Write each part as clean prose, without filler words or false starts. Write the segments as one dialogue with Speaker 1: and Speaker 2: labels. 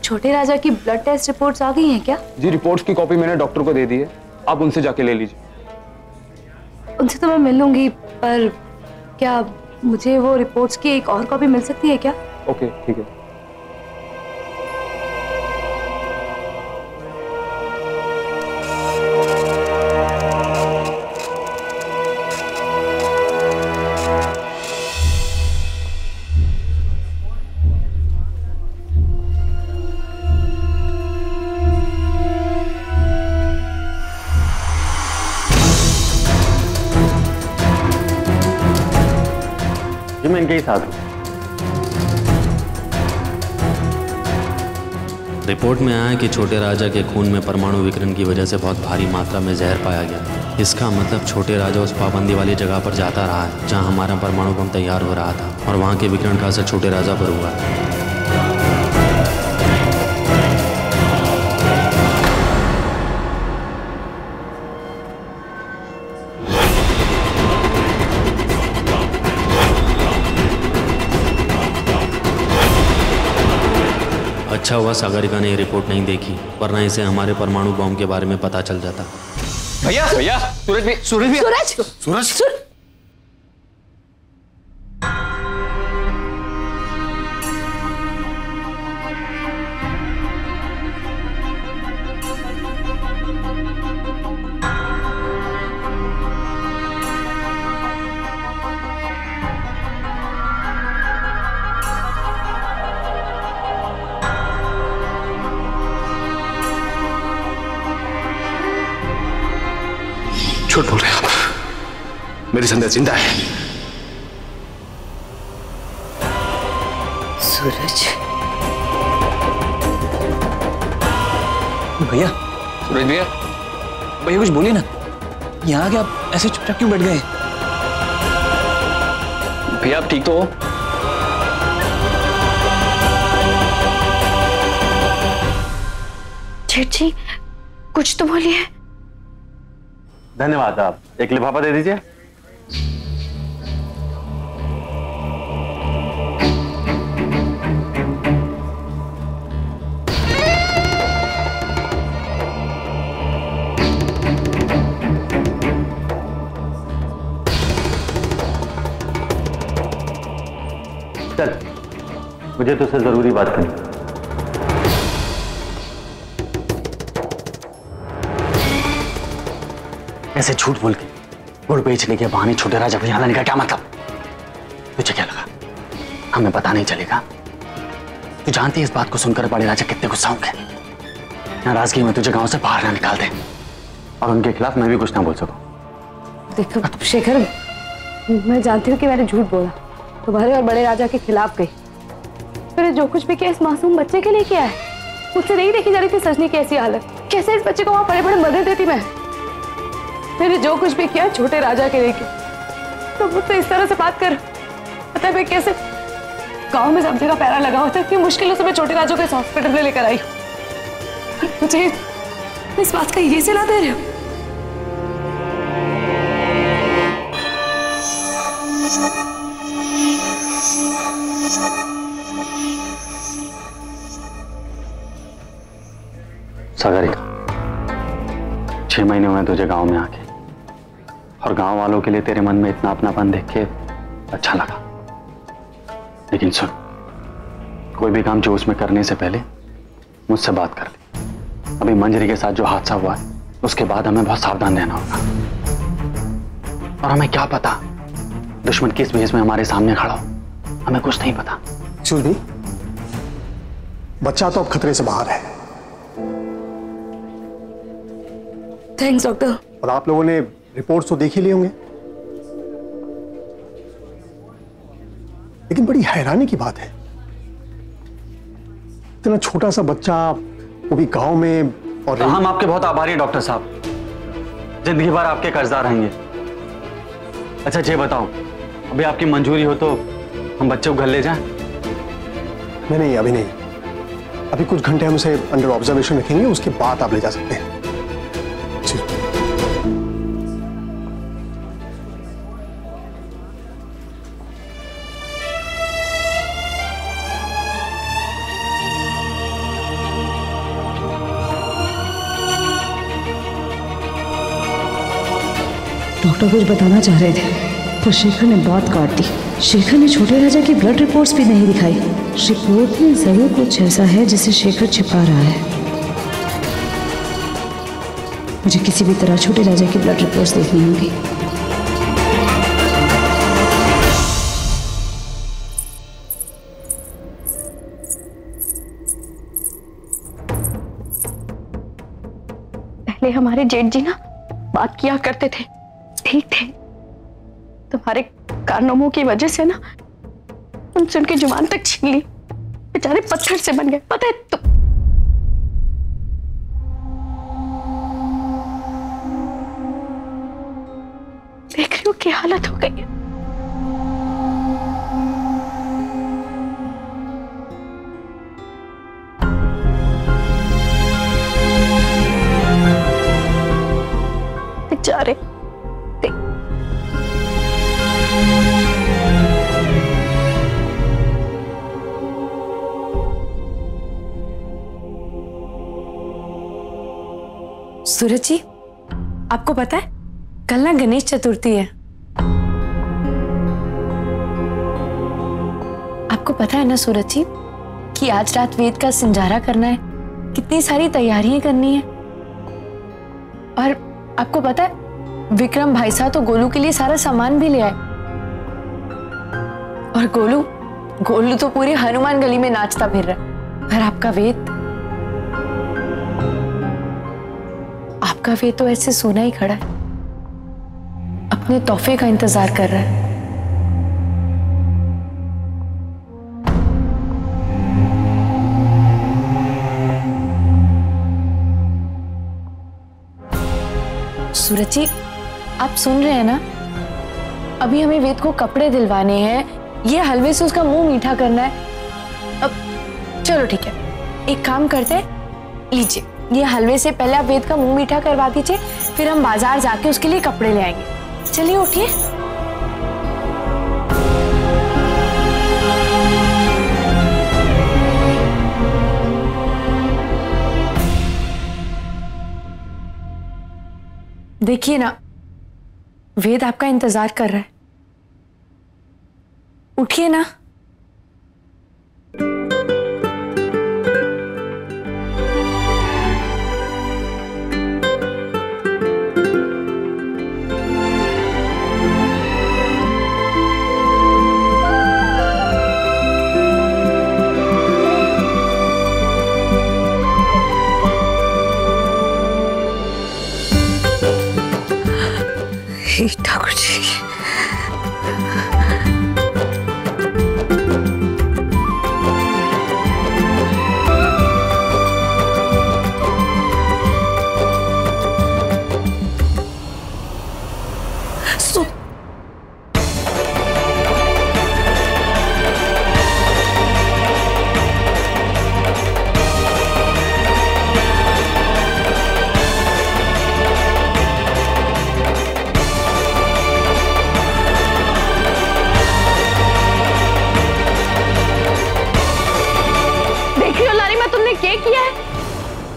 Speaker 1: छोटे राजा की blood test reports आ गई हैं क्या?
Speaker 2: जी, रिपोर्ट्स की कॉपी मैंने डॉक्टर को दे दी है, आप उनसे जाके ले लीजिए।
Speaker 1: उनसे तो मैं मिल लूंगी, पर क्या मुझे वो रिपोर्ट्स की एक और कॉपी मिल सकती है क्या?
Speaker 2: ओके, ठीक है।
Speaker 3: मैं इनके ही साथ हूँ।
Speaker 4: रिपोर्ट में आया कि छोटे राजा के खून में परमाणु विकिरण की वजह से बहुत भारी मात्रा में जहर पाया गया। इसका मतलब छोटे राजा उस पाबंदी वाली जगह पर जाता रहा है जहां हमारा परमाणु बम तैयार हो रहा था, और वहां के विकिरण का असर छोटे राजा पर हुआ। अच्छा हुआ सागरिका ने ये रिपोर्ट नहीं देखी, वरना इसे हमारे परमाणु बम के बारे में पता चल जाता।
Speaker 2: भैया भैया, सूरज भी, सूरज भी,
Speaker 1: सूरज
Speaker 2: सूरज। झूठ बोल रहे हैं आप, मेरी संध्या जिंदा है।
Speaker 1: सूरज,
Speaker 5: भैया,
Speaker 2: सूरज भैया,
Speaker 5: भैया कुछ बोलिए ना, यहाँ आके आप ऐसे चुपचाप क्यों बैठ गए?
Speaker 2: भैया आप ठीक तो हो?
Speaker 1: जेठ जी, कुछ तो बोलिए।
Speaker 3: धन्यवाद। आप एक लिफाफा दे दीजिए। चल, मुझे तुझसे जरूरी बात करनी। ऐसे झूठ बोल के गुड़ बेचने के बहाने छोटे राजा को यहाँ लाने का क्या मतलब? तुझे क्या लगा हमें पता नहीं चलेगा? तू जानती है इस बात को सुनकर बड़े राजा कितने गुस्सा होंगे। नाराजगी में तुझे गांव से बाहर ना निकाल दे और उनके खिलाफ मैं भी कुछ ना बोल सकूं।
Speaker 1: देखो शेखर, मैं जानती हूँ कि मैंने झूठ बोला, तुम्हारे और बड़े राजा के खिलाफ गई। मैंने जो कुछ भी किया इस मासूम बच्चे के लिए किया है। मुझसे नहीं देखी जा रही थी सजनी की ऐसी हालत। कैसे इस बच्चे को वहां बड़े बड़े मदद देती मैं। मैंने जो कुछ भी किया छोटे राजा के लिए किया। तो मुझसे इस तरह से बात कर, पता है मैं कैसे गांव में सब जगह पैरा लगा होता है कि मुश्किलों से मैं छोटे राजा को इस हॉस्पिटल में लेकर आई। मुझे इस बात का ये सिला दे रहे हो?
Speaker 3: सागरिका, 6 महीने हुए तुझे गांव में आके, और गांव वालों के लिए तेरे मन में इतना अपनापन देख के अच्छा लगा। लेकिन सुन, कोई भी काम जो उसमें करने से पहले मुझसे बात कर ले। अभी मंजरी के साथ जो हादसा हुआ है उसके बाद हमें बहुत सावधान रहना होगा, और हमें क्या पता दुश्मन किस भेष में हमारे सामने खड़ा हो, हमें कुछ नहीं पता।
Speaker 6: सुनी, बच्चा तो अब खतरे से बाहर है।
Speaker 1: Thanks doctor.
Speaker 6: और आप लोगों ने रिपोर्ट्स तो देख ही लिए होंगे, लेकिन बड़ी हैरानी की बात है, इतना छोटा सा बच्चा, वो भी गांव में। और
Speaker 3: हम आपके बहुत आभारी हैं डॉक्टर साहब, जिंदगी भर आपके कर्जदार रहेंगे। अच्छा ये बताओ, अभी आपकी मंजूरी हो तो हम बच्चे को घर ले जाएं?
Speaker 6: नहीं, अभी नहीं। अभी कुछ घंटे हम उसे अंडर ऑब्जर्वेशन रखेंगे, उसके बाद आप ले जा सकते हैं।
Speaker 1: डॉक्टर कुछ बताना चाह रहे थे पर शेखर ने बात काट दी। शेखर ने छोटे राजा की ब्लड रिपोर्ट्स भी नहीं दिखाई। रिपोर्ट में जरूर कुछ ऐसा है जिसे शेखर छिपा रहा है। मुझे किसी भी तरह छोटे राजा की ब्लड रिपोर्ट्स देखनी होगी।
Speaker 7: पहले हमारे जेठ जी ना बात किया करते थे, ठीक थे। तुम्हारे कारनामों की वजह से ना उनसे उनकी जुबान तक छीन ली। बेचारे पत्थर से बन गए, पता है तुम। देख रही हो क्या हालत हो गई है। बेचारे
Speaker 1: सूरज जी, आपको पता है कल ना गणेश चतुर्थी है। आपको पता है ना सूरज जी कि आज रात वेद का सिंजारा करना है, कितनी सारी तैयारियां करनी है। और आपको पता है विक्रम भाई साहब तो गोलू के लिए सारा सामान भी ले आए। और गोलू तो पूरी हनुमान गली में नाचता फिर रहा है। पर आपका वेद तो ऐसे सोना ही खड़ा है, अपने तोहफे का इंतजार कर रहा है। सूरज जी, आप सुन रहे हैं ना? अभी हमें वेद को कपड़े दिलवाने हैं, ये हलवे से उसका मुंह मीठा करना है। अब चलो ठीक है, एक काम करते हैं, लीजिए ये हलवे से पहले आप वेद का मुंह मीठा करवा दीजिए, फिर हम बाजार जाके उसके लिए कपड़े ले आएंगे। चलिए उठिए। देखिए ना, वेद आपका इंतजार कर रहा है, उठिए ना। ठाकुर जी,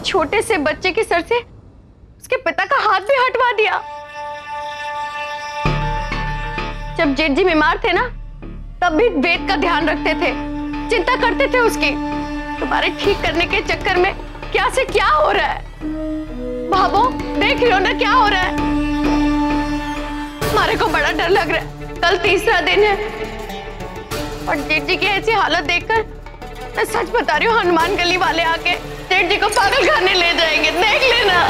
Speaker 7: छोटे से बच्चे के सर से उसके पिता का हाथ भी हटवा दिया। जब जेठ जी बीमार थे ना, तब भी वेद का ध्यान रखते थे, चिंता करते थे उसकी। तुम्हारे ठीक करने के चक्कर में क्या से क्या हो रहा है। भाभो देख लो ना क्या हो रहा है। हमारे को बड़ा डर लग रहा है, कल तीसरा दिन है और जेठ जी की ऐसी हालत देखकर मैं सच बता रही हूँ, हनुमान गली वाले आके जेठ जी को पागल खाने ले जाएंगे, देख लेना।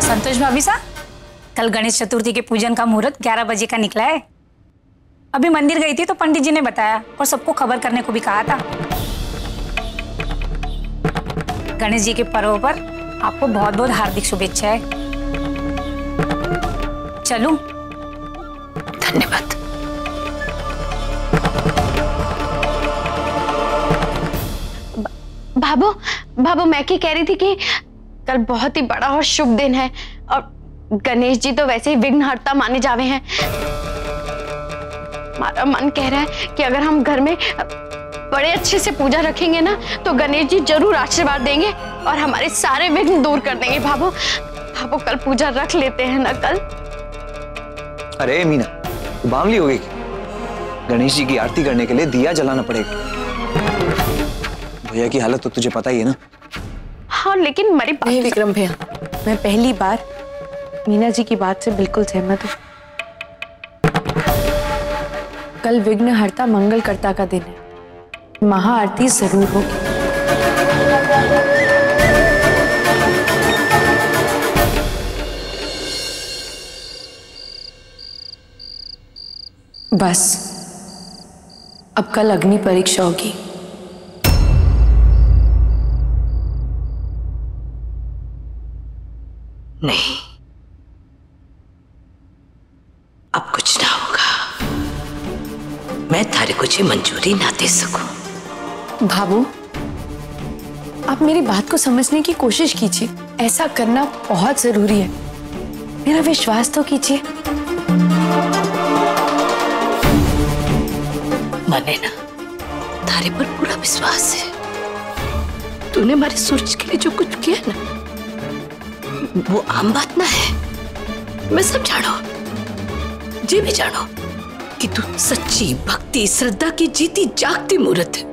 Speaker 8: संतोष भाभी साहब, कल गणेश चतुर्थी के पूजन का मुहूर्त 11 बजे का निकला है। अभी मंदिर गई थी तो पंडित जी ने बताया और सबको खबर करने को भी कहा था। गणेश जी के पर्व पर आपको बहुत बहुत हार्दिक शुभेच्छाएं। चलूं?
Speaker 7: धन्यवाद। भाभो मैं क्या कह रही थी कि कल बहुत ही बड़ा और शुभ दिन है और गणेश जी तो वैसे ही विघ्नहर्ता माने जावे हैं। हमारा मन कह रहा है कि अगर हम घर में बड़े अच्छे से पूजा रखेंगे ना तो गणेश जी जरूर आशीर्वाद देंगे और हमारे सारे विघ्न दूर कर देंगे। भाभो भाभो कल पूजा रख लेते हैं ना कल।
Speaker 5: अरे मीना, तू बावली हो गई? गणेश जी की आरती करने के लिए दिया जलाना पड़ेगा। भैया की हालत तो तुझे पता ही है ना।
Speaker 7: हाँ लेकिन मेरी बात
Speaker 1: नहीं विक्रम भैया, मैं पहली बार मीना जी की बात से बिल्कुल सहमत हूँ। कल विघ्नहर्ता मंगलकर्ता का दिन है, महाआरती जरूर होगी। बस अब कल अग्नि परीक्षा होगी।
Speaker 9: नहीं, अब कुछ ना होगा। मैं थारे कुछ मंजूरी ना दे सकूं।
Speaker 1: भाभू, आप मेरी बात को समझने की कोशिश कीजिए। ऐसा करना बहुत जरूरी है, मेरा विश्वास तो कीजिए।
Speaker 9: माने ना, थारे पर पूरा विश्वास है। तूने हमारे सूरज के लिए जो कुछ किया ना, वो आम बात ना है। मैं सब जानो, जी भी जानो कि तू सच्ची भक्ति श्रद्धा की जीती जागती मूर्त है।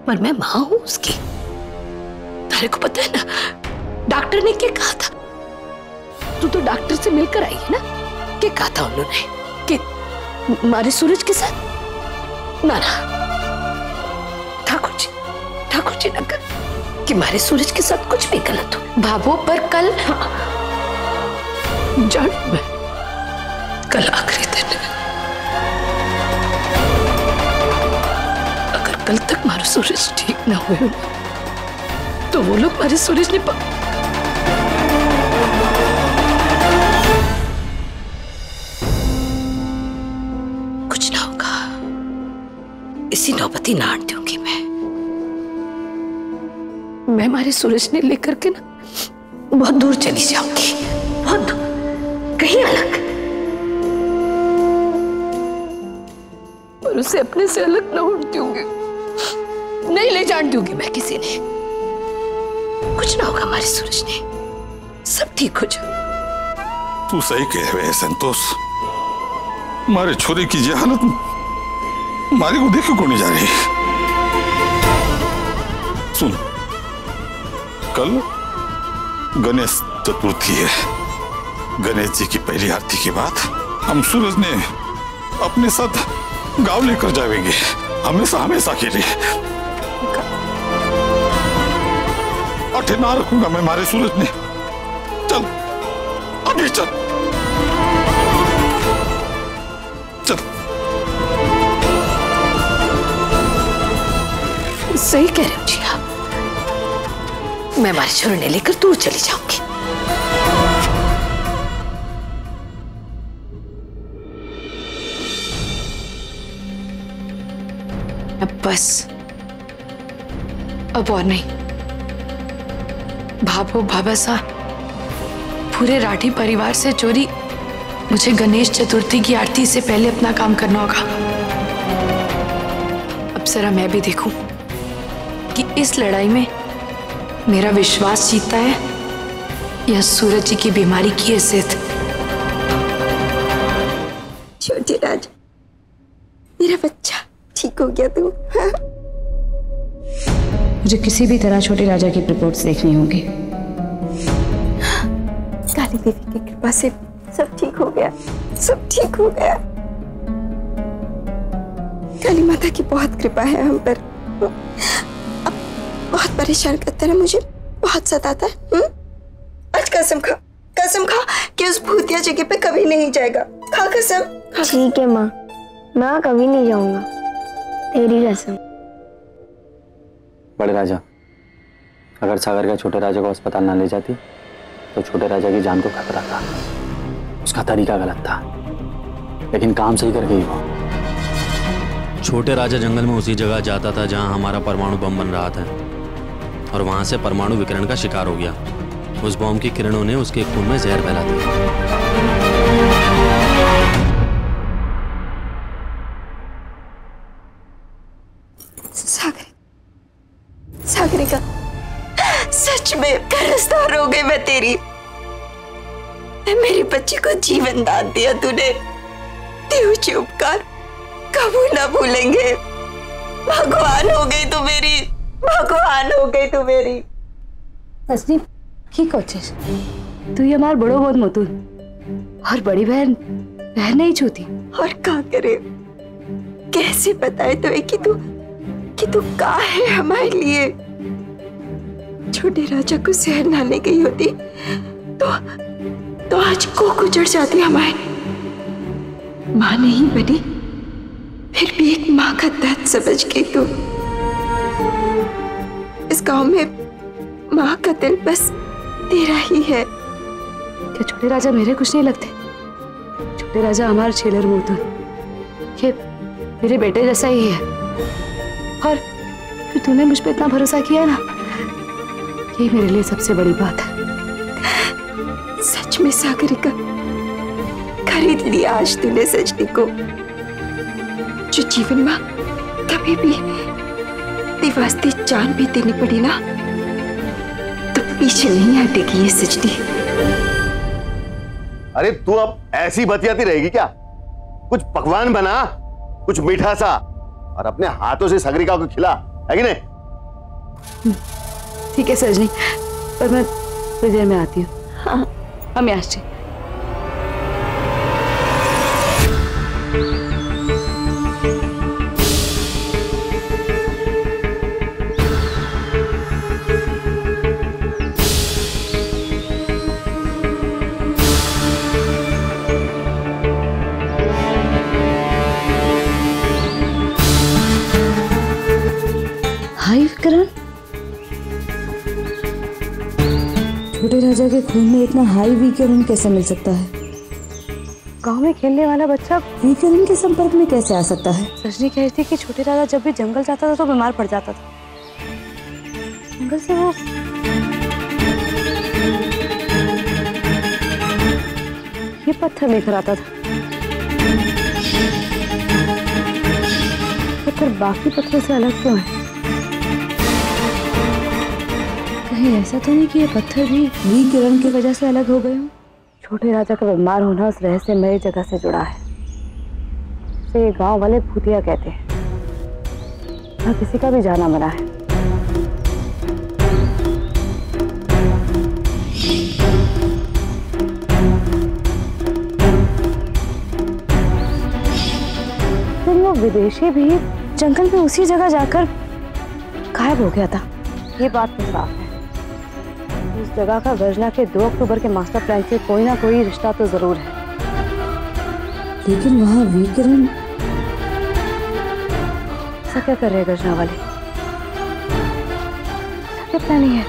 Speaker 9: पर मैं मां हूं उसकी। तारे को पता है ना, डॉक्टर ने क्या कहा था? तू तो डॉक्टर से मिलकर आई है ना? क्या कहा था उन्होंने कि हमारे सूरज के साथ? ना ना ठाकुर जी ना कर कि हमारे सूरज के साथ कुछ भी गलत हो।
Speaker 1: भाभू पर कल
Speaker 9: जान मैं कल आखिरी दिन है। अगर कल तक हमारा सूरज ठीक ना हुए तो वो लोग हमारे सूरज ने कुछ ना होगा। इसी नौबती ना आने दूंगी मैं हमारे सूरज ने लेकर के ना बहुत दूर चली जाऊंगी, बहुत दूर, कहीं अलग। और उसे अपने से अलग ना उठ दूंगी, नहीं ले जान दूंगी मैं किसी ने। कुछ ना होगा हमारे सूरज ने, सब ठीक हो जाए।
Speaker 10: तू सही कह रहे है संतोष। हमारे छोरे की ये हालत मारे को देखे को नहीं जा रही। सुन, कल गणेश चतुर्थी है। गणेश जी की पहली आरती के बाद हम सूरज ने अपने साथ गांव लेकर जाएंगे, हमेशा हमेशा के लिए। अठे ना रखूंगा मैं हमारे सूरज ने। चल अभी चल चल।
Speaker 9: सही कह रहे हो जी आप। मैं हमारे छोरे ने लेकर दूर चली जाऊंगी।
Speaker 1: अब बस, अब और नहीं। भाभो भाभा सा पूरे राठी परिवार से चोरी मुझे गणेश चतुर्थी की आरती से पहले अपना काम करना होगा। अब जरा मैं भी देखूं कि इस लड़ाई में मेरा विश्वास जीतता है या सूरज जी की बीमारी की इज्जत।
Speaker 11: छोटे राजा, मेरा बच्चा ठीक हो गया तू? हाँ?
Speaker 1: मुझे किसी भी तरह छोटे राजा की रिपोर्ट्स देखनी होगी।
Speaker 11: काली देवी की कृपा से सब ठीक हो गया, सब ठीक हो गया। काली माता की बहुत कृपा है हम पर। अब बहुत परेशान करता है, मुझे बहुत सताता है। आज कसम खा कि उस भूतिया जगह पे कभी नहीं जाएगा। खा कसम।
Speaker 12: ठीक है माँ, मैं कभी नहीं जाऊंगा, तेरी कसम।
Speaker 3: बड़े राजा, अगर सागर का छोटे राजा को अस्पताल ना ले जाती तो छोटे राजा की जान को खतरा था। उसका तरीका गलत था, लेकिन काम सही कर गई वो।
Speaker 4: छोटे राजा जंगल में उसी जगह जाता था जहां हमारा परमाणु बम बन रहा था, और वहां से परमाणु विकिरण का शिकार हो गया। उस बम की किरणों ने उसके खून में जहर फैला दिया।
Speaker 11: तेरी। मेरे बच्चे को जीवन दान दिया तूने, तेरे उपकार कभी ना भूलेंगे। भगवान हो गई तू मेरी, भगवान हो गई तू मेरी।
Speaker 1: सजनी की कोशिश तू ही हमार बड़ो बहुत मतुल और बड़ी बहन बहन नहीं छूती।
Speaker 11: और क्या करे, कैसे बताए तुम्हें कि तू का है हमारे लिए। छोटे राजा को शहर लाने गई होती तो आज को गुजर जाती हमारे। माँ नहीं बनी फिर भी एक माँ का दर्द समझ गई तू। इस गांव में माँ का दिल बस तेरा ही है।
Speaker 1: क्या छोटे राजा मेरे कुछ नहीं लगते? छोटे राजा हमारे छेलर मोतुल, ये मेरे बेटे जैसा ही है। और फिर तूने मुझ पे इतना भरोसा किया ना, ये मेरे लिए सबसे बड़ी बात है।
Speaker 11: सच में सागरिका, खरीद लिया आज तूने सजनी को। जो जीवन माँ कभी भी वास्ते जान भी देनी पड़ी ना, तो पीछे नहीं हटेगी ये सजनी।
Speaker 13: अरे तू अब ऐसी बतियाती रहेगी क्या? कुछ पकवान बना, कुछ मीठा सा, और अपने हाथों से सागरिका को खिला, है कि नहीं?
Speaker 1: ठीक है सजनी, पर मैं थोड़ी देर में आती हूँ। हाँ, हम आश्ची। हाय विकरण, छोटे राजा के खून में इतना हाई विकरण कैसे मिल सकता है? गांव में खेलने वाला बच्चा विकरण के संपर्क में कैसे आ सकता है? सजनी कह रही थी कि छोटे राजा जब भी जंगल जाता था तो बीमार पड़ जाता था। जंगल से वो ये पत्थर लेकर आता था। पत्थर बाकी पत्थरों से अलग क्यों है? कहीं ऐसा तो नहीं कि ये पत्थर भी विकिरण की वजह से अलग हो गए हों? छोटे राजा का बीमार होना उस रहस्यमय जगह से जुड़ा है, से ये गांव वाले भूतिया कहते हैं। यहाँ किसी का भी जाना मना है। फिर वो विदेशी भी जंगल में उसी जगह जाकर गायब हो गया था, ये बात तो साफ है। उस जगह का गर्जना के 2 अक्टूबर के मास्टर प्लान से कोई ना कोई रिश्ता तो जरूर है, लेकिन वहां विकिरण ऐसा क्या कर रहे हैं गर्जना वाले? क्या प्लानिंग है?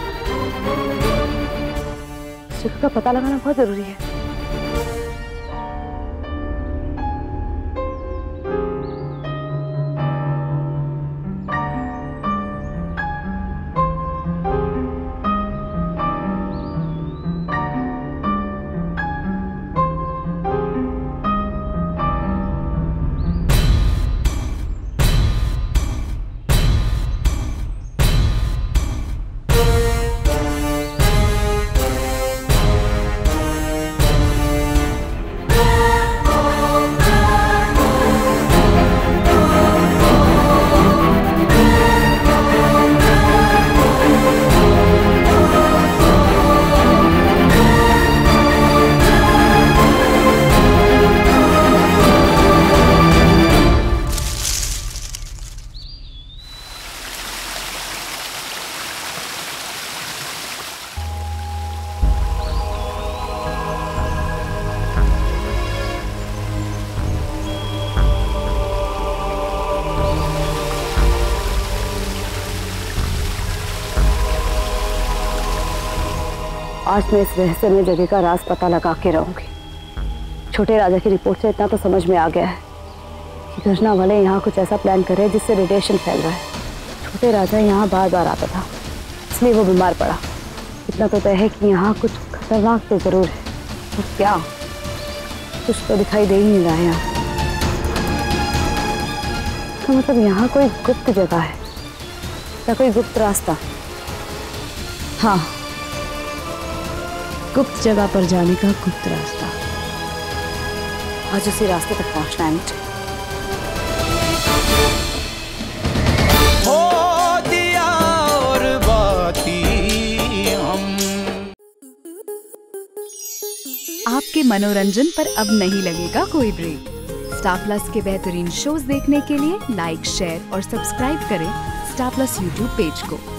Speaker 1: इस जगह का पता लगाना बहुत जरूरी है। आज मैं इस रहस्यमय जगह का राज पता लगा के रहूंगी। छोटे राजा की रिपोर्ट से इतना तो समझ में आ गया है कि गर्जना वाले यहाँ कुछ ऐसा प्लान कर रहे हैं जिससे रेडिएशन फैल रहा है। छोटे राजा यहाँ बार बार आता था, इसलिए वो बीमार पड़ा। इतना तो तय है कि यहाँ कुछ खतरनाक तो जरूर है, और क्या कुछ तो दिखाई दे ही नहीं रहा है यहाँ। तो मतलब यहाँ कोई गुप्त जगह है या कोई गुप्त रास्ता? हाँ, गुप्त जगह पर जाने का गुप्त रास्ता। आज उसी रास्ते तक पहुंचना है मुझे।
Speaker 14: हो दिया और बाती हम।
Speaker 15: आपके मनोरंजन पर अब नहीं लगेगा कोई ब्रेक। स्टार प्लस के बेहतरीन शोज देखने के लिए लाइक, शेयर और सब्सक्राइब करें स्टार प्लस यूट्यूब पेज को।